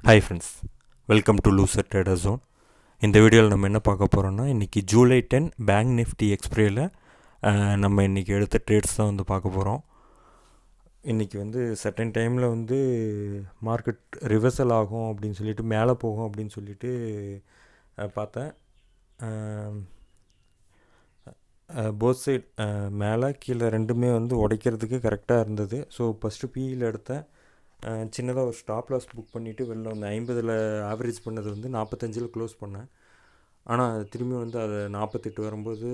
Hi friends, welcome to loser trader zone. இந்த வீடியோவில் நம்ம என்ன பார்க்க போகிறோம்னா, இன்றைக்கி ஜூலை 10 பேங்க் நிஃப்டி எக்ஸ்பிரேயில் நம்ம இன்றைக்கி எடுத்த ட்ரேட்ஸ் தான் வந்து பார்க்க போகிறோம். இன்றைக்கி வந்து சர்டன் டைமில் வந்து மார்க்கெட் ரிவர்சல் ஆகும் அப்படின்னு சொல்லிட்டு மேலே போகும் அப்படின்னு சொல்லிட்டு பார்த்தேன். போத் சைட் மேலே கீழே ரெண்டுமே வந்து உடைக்கிறதுக்கு கரெக்டாக இருந்தது. ஸோ ஃபஸ்ட்டு பியில் எடுத்தேன். சின்னதாக ஒரு ஸ்டாப் லாஸ் புக் பண்ணிவிட்டு வெளில வந்து 50 ஆவரேஜ் பண்ணது வந்து 45 க்ளோஸ் பண்ணேன். ஆனால் திரும்பி வந்து அதை 48 வரும்போது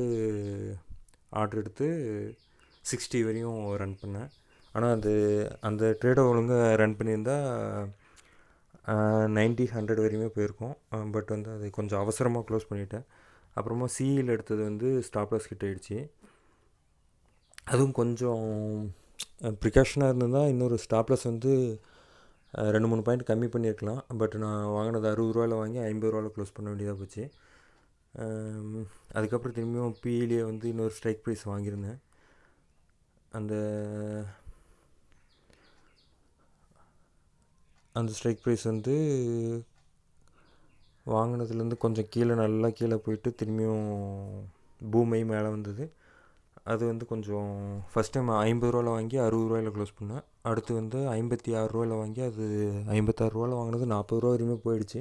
ஆர்டர் எடுத்து 60 வரையும் ரன் பண்ணேன். ஆனால் அந்த ட்ரேடை ஒழுங்காக ரன் பண்ணியிருந்தால் 90 100 வரையுமே போயிருக்கும். பட் வந்து அது கொஞ்சம் அவசரமாக க்ளோஸ் பண்ணிவிட்டேன். அப்புறமா சிஇயில் எடுத்தது வந்து ஸ்டாப் லாஸ் கிட்ட ஆகிடுச்சு. அதுவும் கொஞ்சம் ப்ரிகாஷனாக இருந்ததுதான். இன்னொரு ஸ்டாப் லாஸ் வந்து 2-3 பாயிண்ட் கம்மி பண்ணியிருக்கலாம். பட் நான் வாங்கினது 60 ரூபாயில் வாங்கி 50 ரூபாயில் க்ளோஸ் பண்ண வேண்டியதாக போச்சு. அதுக்கப்புறம் திரும்பியும் பிஇலேயே வந்து இன்னொரு ஸ்ட்ரைக் ப்ரைஸ் வாங்கியிருந்தேன். அந்த ஸ்ட்ரைக் ப்ரைஸ் வந்து வாங்கினதுலேருந்து கொஞ்சம் நல்லா கீழே போயிட்டு திரும்பியும் பூமை மேலே வந்தது. அது வந்து கொஞ்சம் ஃபஸ்ட் டைம் 50 ரூபாயில் வாங்கி 60 ரூபாயில் க்ளோஸ் பண்ணேன். அடுத்து வந்து 56 ரூபாயில் வாங்கி அது 56 ரூபாயில் வாங்கினது 40 ரூபா வரையுமே போயிடுச்சு.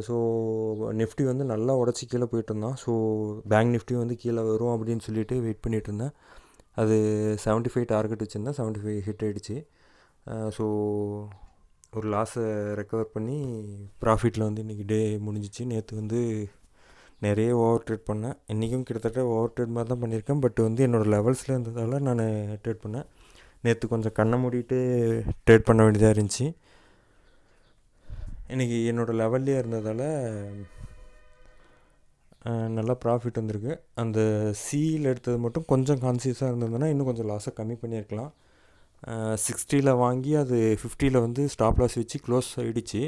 ஸோ நிஃப்டி வந்து நல்லா உடச்சி கீழே போயிட்டு இருந்தான். ஸோ பேங்க் நிஃப்டி வந்து கீழே வரும் அப்படின்னு சொல்லிட்டு வெயிட் பண்ணிகிட்டு இருந்தேன். அது 75 டார்கெட் வச்சுருந்தேன், 75 ஹிட் ஆகிடுச்சு. ஸோ ஒரு லாஸை ரெக்கவர் பண்ணி ப்ராஃபிட்டில் வந்து இன்றைக்கி டே முடிஞ்சிச்சு. நேற்று வந்து நிறைய ஓவர் ட்ரேட் பண்ணேன். இன்றைக்கும் கிட்டத்தட்ட ஓவர் ட்ரேட் மாதிரி தான் பண்ணியிருக்கேன். பட் வந்து என்னோடய லெவல்ஸில் இருந்ததால் நான் ட்ரேட் பண்ணேன். நேற்று கொஞ்சம் கண்ணை மூடிட்டு ட்ரேட் பண்ண வேண்டியதாக இருந்துச்சு. இன்றைக்கி என்னோடய லெவல்லே இருந்ததால் நல்லா ப்ராஃபிட் வந்திருக்கு. அந்த சியில் எடுத்தது மட்டும் கொஞ்சம் கான்சியஸாக இருந்ததுன்னா இன்னும் கொஞ்சம் லாஸை கம்மி பண்ணியிருக்கலாம். 60 வாங்கி அது 50 வந்து ஸ்டாப் லாஸ் வச்சு க்ளோஸ் ஆகிடுச்சு.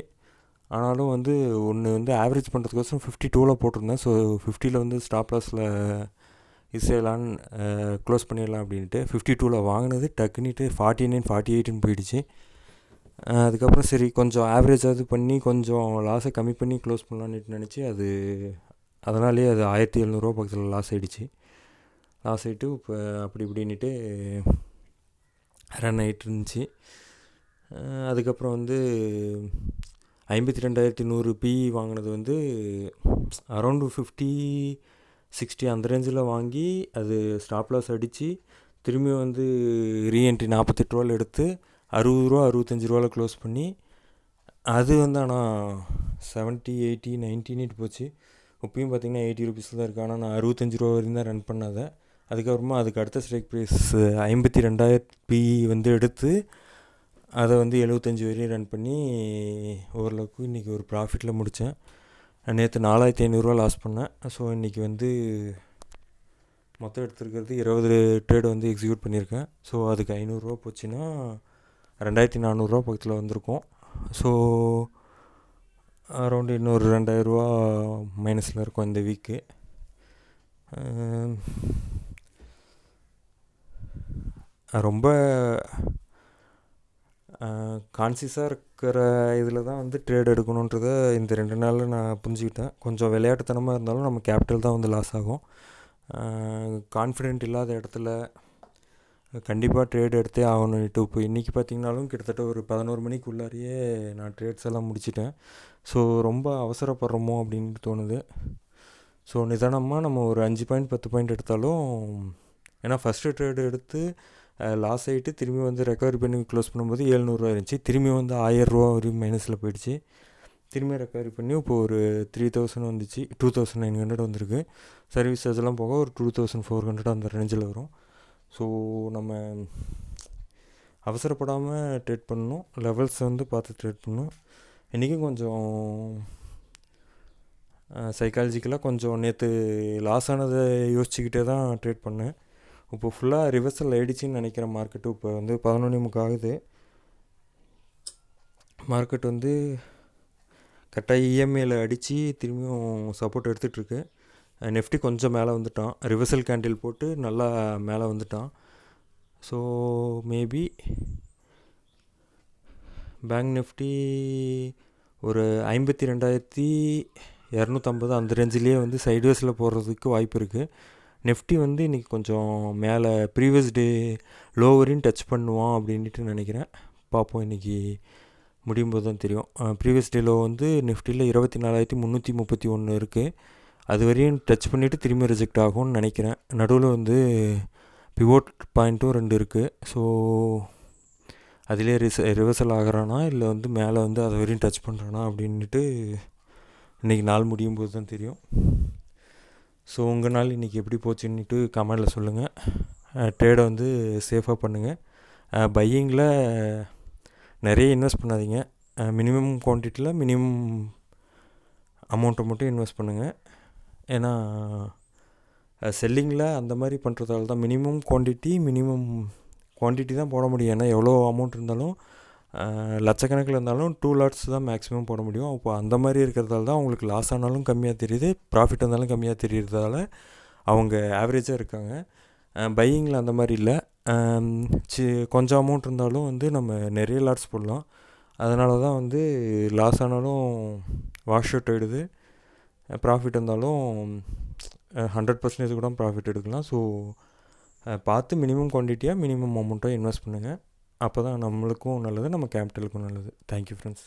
ஆனாலும் வந்து ஒன்று வந்து ஆவரேஜ் பண்ணுறதுக்கோசரம் 52 போட்டிருந்தேன். ஸோ 50 வந்து ஸ்டாப் லாஸில் இசையலான்னு க்ளோஸ் பண்ணிடலாம் அப்படின்ட்டு 52 வாங்கினது டக்குனிட்டு 49 48ன்னு போயிடுச்சு. அதுக்கப்புறம் சரி கொஞ்சம் ஆவரேஜாவது பண்ணி கொஞ்சம் லாஸை கம்மி பண்ணி க்ளோஸ் பண்ணலான்னு நினச்சி அதனாலேயே அது 1700 பக்கத்தில் லாஸ் ஆகிடுச்சு. லாஸ் ஆகிட்டு இப்போ அப்படி இப்படின்ட்டு ரன் ஆகிட்டு இருந்துச்சு. அதுக்கப்புறம் வந்து 52,100 பிஇ வாங்கினது வந்து அரௌண்டு 50-60 அந்த ரேஞ்சில் வாங்கி அது ஸ்டாப் லாஸ் அடித்து திரும்பி வந்து ரீஎன்ட்ரி 48 ரூபாயில் எடுத்து 60 ரூபா 65 ரூபாயில் க்ளோஸ் பண்ணி அது வந்து ஆனால் 70 80 90 போச்சு. இப்பயும் பார்த்திங்கன்னா 80 ருபீஸில் தான் இருக்குது. ஆனால் நான் 65 ரூபா வரையும் தான் ரன் பண்ணாத. அதுக்கப்புறமா அதுக்கு அடுத்த ஸ்ட்ரைக் ப்ரைஸ் 52,000 பிஇ வந்து எடுத்து அதை வந்து 75 வரையும் ரன் பண்ணி ஓரளவுக்கு இன்றைக்கி ஒரு ப்ராஃபிட்டில் முடித்தேன். நேற்று 4500 லாஸ் பண்ணேன். ஸோ இன்றைக்கி வந்து மொத்தம் எடுத்துருக்கிறது 20 ட்ரேடு வந்து எக்ஸிக்யூட் பண்ணியிருக்கேன். ஸோ அதுக்கு 500 போச்சுன்னா 2400 பக்கத்தில் வந்திருக்கும். ஸோ அரௌண்டு இன்னொரு 2000 மைனஸில் இருக்கும் இந்த வீக்கு. ரொம்ப கான்சியஸாக இருக்கிற இதில் தான் வந்து ட்ரேட் எடுக்கணுன்றதை இந்த 2 நாளில் நான் புரிஞ்சுக்கிட்டேன். கொஞ்சம் விளையாட்டுத்தனமாக இருந்தாலும் நம்ம கேபிட்டல் தான் வந்து லாஸ் ஆகும். கான்ஃபிடென்ட் இல்லாத இடத்துல கண்டிப்பாக ட்ரேட் எடுத்தே ஆகணும்ட்டு இப்போ இன்றைக்கி பார்த்திங்கனாலும் கிட்டத்தட்ட ஒரு 11 மணிக்குள்ளாரியே நான் ட்ரேட்ஸ் எல்லாம் முடிச்சிட்டேன். ஸோ ரொம்ப அவசரப்படுறோமோ அப்படின்ட்டு தோணுது. ஸோ நிதானமாக நம்ம ஒரு 5 பாயிண்ட் 10 பாயிண்ட் எடுத்தாலும், ஏன்னா ஃபஸ்ட்டு ட்ரேடு எடுத்து லாஸ் ஆகிட்டு திரும்பி வந்து ரெக்கவரி பண்ணி க்ளோஸ் பண்ணும்போது 700 இருந்துச்சு. திரும்பி வந்து 1000 வரையும் மைனஸில் போயிடுச்சு. திரும்பி ரெக்கவரி பண்ணி இப்போது ஒரு 3000 வந்துச்சு, 2900 வந்திருக்கு. சர்வீஸ் சார்ஜெல்லாம் போக ஒரு 2400 அந்த ரேஞ்சில் வரும். ஸோ நம்ம அவசரப்படாமல் ட்ரேட் பண்ணணும், லெவல்ஸை வந்து பார்த்து ட்ரேட் பண்ணணும். இன்றைக்கும் கொஞ்சம் சைக்காலஜிக்கலாக கொஞ்சம் நேற்று லாஸ் ஆனதை யோசிச்சுக்கிட்டே தான் ட்ரேட் பண்ணேன். இப்போ ஃபுல்லாக ரிவர்சல் ஆகிடுச்சின்னு நினைக்கிறேன் மார்க்கெட்டு. இப்போ வந்து 11:30 ஆகுது. மார்க்கெட் வந்து கரெக்டாக இஎம்ஐயில் அடித்து திரும்பியும் சப்போர்ட் எடுத்துகிட்ருக்கு. நிஃப்டி கொஞ்சம் மேலே வந்துட்டான், ரிவர்சல் கேண்டில் போட்டு நல்லா மேலே வந்துட்டான். ஸோ மேபி பேங்க் நிஃப்டி ஒரு 52,250 அந்த ரேஞ்சிலேயே வந்து சைட்வேஸில் போகிறதுக்கு வாய்ப்பு இருக்குது. நிஃப்டி வந்து இன்றைக்கி கொஞ்சம் மேலே ப்ரீவியஸ் டே லோ வரையும் டச் பண்ணுவான் அப்படின்ட்டு நினைக்கிறேன். பார்ப்போம், இன்றைக்கி முடியும் போது தான் தெரியும். ப்ரீவியஸ் டே லோ வந்து நிஃப்டியில் 24,331 இருக்குது. அது வரையும் டச் பண்ணிவிட்டு திரும்பி ரிஜெக்ட் ஆகும்னு நினைக்கிறேன். நடுவில் வந்து பிவோட் பாயிண்ட்டும் 2 இருக்குது. ஸோ அதிலே ரிவர்சல் ஆகிறானா இல்லை வந்து மேலே வந்து அதை வரையும் டச் பண்ணுறானா அப்படின்ட்டு இன்றைக்கி நாள் முடியும் போது தான் தெரியும். ஸோ உங்கள் நாள் இன்றைக்கி எப்படி போச்சுன்னுட்டு கமெண்டில் சொல்லுங்கள். ட்ரேடை வந்து சேஃபாக பண்ணுங்கள். பையிங்கில் நிறைய இன்வெஸ்ட் பண்ணாதீங்க. மினிமம் குவான்டிட்டியில் மினிமம் அமௌண்ட்டை மட்டும் இன்வெஸ்ட் பண்ணுங்கள். ஏன்னா செல்லிங்கில் அந்த மாதிரி பண்ணுறதால தான் மினிமம் குவான்டிட்டி தான் போட முடியும். ஏன்னா எவ்வளோ அமௌண்ட் இருந்தாலும் லட்சக்கணக்கில் இருந்தாலும் 2 லாட்ஸ் தான் மேக்ஸிமம் போட முடியும். அப்போ அந்த மாதிரி இருக்கிறதால தான் அவங்களுக்கு லாஸ் ஆனாலும் கம்மியாக தெரியுது, ப்ராஃபிட் இருந்தாலும் கம்மியாக தெரியுறதால அவங்க ஆவரேஜாக இருக்காங்க. பையிங்கில் அந்த மாதிரி இல்லை. கொஞ்சம் அமௌண்ட் இருந்தாலும் வந்து நம்ம நிறைய லாட்ஸ் போடலாம். அதனால தான் வந்து லாஸ் ஆனாலும் வாஷ் அவுட் ஆகிடுது, ப்ராஃபிட் இருந்தாலும் 100% கூட ப்ராஃபிட் எடுக்கலாம். ஸோ பார்த்து மினிமம் குவான்டிட்டியாக மினிமம் அமௌண்ட்டாக இன்வெஸ்ட் பண்ணுங்கள். அப்போ தான் நம்மளுக்கும் நல்லது, நம்ம கேபிட்டலுக்கும் நல்லது. Thank you friends.